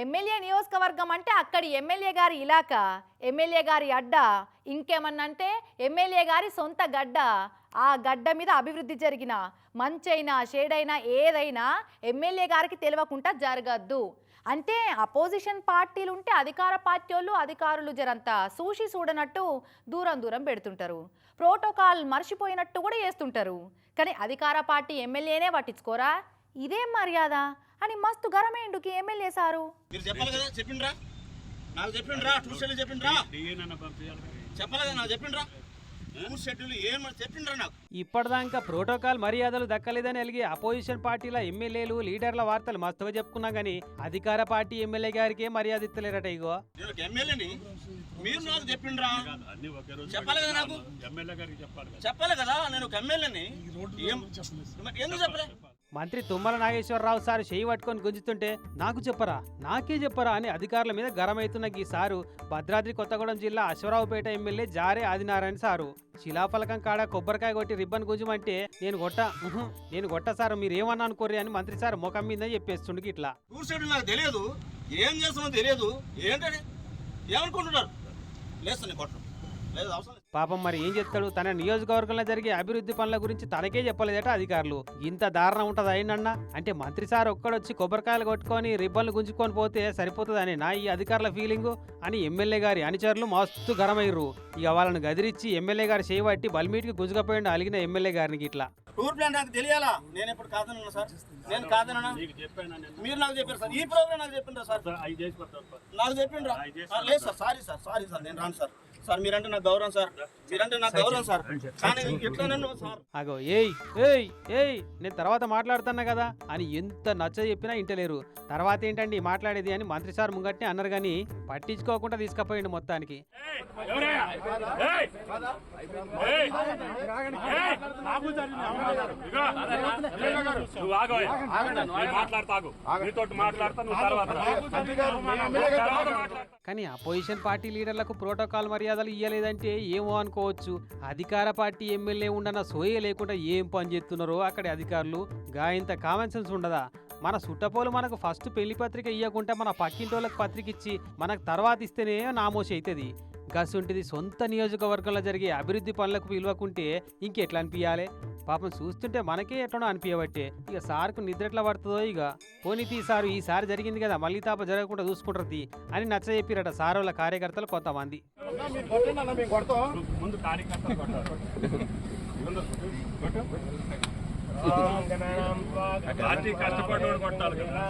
MLA నియోజకవర్గం అంటే అక్కడి ఎమ్మెల్యే గారి ఇలాకా, ఎమ్మెల్యే గారి అడ్డ, ఇంకేమన్నంటే ఎమ్మెల్యే గారి సొంత గడ్డ. ఆ గడ్డ మీద అభివృద్ధి జరిగిన మంచైనా షేడైనా ఏదైనా ఎమ్మెల్యే గారికి తెలియకుండా జరగద్దు. అంటే అపోజిషన్ పార్టీలు ఉంటే అధికార పార్టీ వాళ్ళు అధికారులు జరంతా సూషి చూడనట్టు దూరం దూరం పెడుతుంటారు. ప్రోటోకాల్ మర్చిపోయినట్టు కూడా చేస్తుంటారు. కానీ అధికార పార్టీ ఎమ్మెల్యేనే పట్టించుకోరా. ఇదేం మర్యాద అని మస్తు గరమేండుకి ఎమ్మెల్యే సారు. మీరు చెప్పాలి కదా, చెప్పిండ్రా నాకు చెప్పిండ్రా, టూ షెడ్యూల్ చెప్పిండ్రా, చెప్పాలి కదా నాకు చెప్పిండ్రా, టూ షెడ్యూల్ ఏమని చెప్పిండ్రా నాకు. ఇప్పటిదాకా ప్రోటోకాల్ మర్యాదలు దక్కలేదని అలిగి అపోజిషన్ పార్టీల ఎమ్మెల్యేలు లీడర్ల వార్తలు మస్తుగా చెప్పుకున్నా గానీ అధికార పార్టీ ఎమ్మెల్యే గారికే మర్యాద ఇస్తలేరట. ఇగో నేను ఒక ఎమ్మెల్యేని, మీరు నాకు చెప్పిండ్రా, చెప్పాలి కదా నాకు, చెప్పాలి కదా నేను ఒక ఎమ్మెల్యేని, ఎందుకు చెప్పలే? మంత్రి తుమ్మల నాగేశ్వరరావు సారు చేయి పట్టుకొని గుంజుతుంటే నాకు చెప్పరా, నాకే చెప్పరా అని అధికారుల మీద గరమైతున్న ఈ సారు భద్రాద్రి కొత్తగూడెం జిల్లా అశ్వరావుపేట ఎమ్మెల్యే జారే ఆదినారాయణ సారు శిలాఫలకం కాడ కొబ్బరికాయ కొట్టి రిబ్బన్ గుంజమంటే నేను కొట్ట సారు మీరు ఏమన్నా అనుకోర్రి అని మంత్రి సార్ ముఖం మీద చెప్పేస్తుండకి ఇట్లా. చూసేడు నాకు తెలియదు, ఏం చేస్తామో తెలియదు, ఏంటని ఏమనుకుంటున్నారు, లేస్తాను కొట్టడం లేదు, అవసరం. పాపం మరి ఏం చెప్తాడు, తన నియోజకవర్గంలో జరిగే అభివృద్ధి పనుల గురించి తనకే చెప్పలేదట అధికారులు. ఇంత దారుణం ఉంటది అయిందన్నా అంటే మంత్రి సార్ ఒక్కడొచ్చి కొబ్బరికాయలు కొట్టుకొని రిబ్బన్లు గుంజుకొని పోతే సరిపోతుందని నా ఈ అధికారుల ఫీలింగు అని ఎమ్మెల్యే గారి అనుచరులు మస్తు గరమయ్యారు. ఇక వాళ్ళని గదిరిచ్చి ఎమ్మెల్యే గారు చేయబట్టి బల్మీటికి గుంజుకపోయిండు అలిగిన ఎమ్మెల్యే గారిని ఇట్లా. టూర్ ప్లాన్ నాకు తెలియాలా, నేను ఎప్పుడు కాదన్నా సార్, నేను కాదన్నా, మీరు నాకు చెప్పారు సార్, ఈ ప్రోగ్రామ్ నాకు చెప్పిండ్రా సార్, నాకు చెప్పిండ్రా, లేదు సార్, సారీ సార్ నేను రాను సార్, సార్ మీరంటే నాకు గౌరవం సార్, మీరంటే నాకు గౌరవం సార్, కానీ ఎట్లా నన్ను సార్ అగో ఏయ్ నేను తర్వాత మాట్లాడుతున్నా కదా అని ఎంత నచ్చ చెప్పినా ఇంటలేరు. తర్వాత ఏంటండి మాట్లాడేది అని మంత్రి సార్ ముంగట్నే అన్నారు కానీ పట్టించుకోకుండా తీసుకుపోయిండు మొత్తానికి. కానీ అపోజిషన్ పార్టీ లీడర్లకు ప్రోటోకాల్ మర్యాదలు ఇయ్యలేదంటే ఏమో అనుకోవచ్చు. అధికార పార్టీ ఎమ్మెల్యే ఉండన సోయే లేకుండా ఏం పని చేస్తున్నారో అక్కడి అధికారులు. ఇంత కామన్ సెన్స్ ఉండదా? మన సుట్టపోలు మనకు ఫస్ట్ పెళ్లి పత్రిక ఇవ్వకుంటే మన పక్కింటోళ్ళకి పత్రిక ఇచ్చి మనకు తర్వాత ఇస్తేనే నామోషి అవుతుంది. గసుంటిది సొంత నియోజకవర్గంలో జరిగే అభివృద్ధి పనులకు పిలవకుంటే ఇంకెట్లా అనిపించాలి? పాపం చూస్తుంటే మనకే ఎట్లనో అనిపించబట్టే ఇక సార్కు నిద్ర ఎట్లా పడుతుందో. ఇక పోనీతి సారు ఈసారి జరిగింది కదా మళ్ళీ తాప జరగకుండా చూసుకుంటారు అని నచ్చ చెప్పిరట సార్ వాళ్ళ కార్యకర్తలు కొంతమంది. కష్టపడి కొట్టాలి కదా.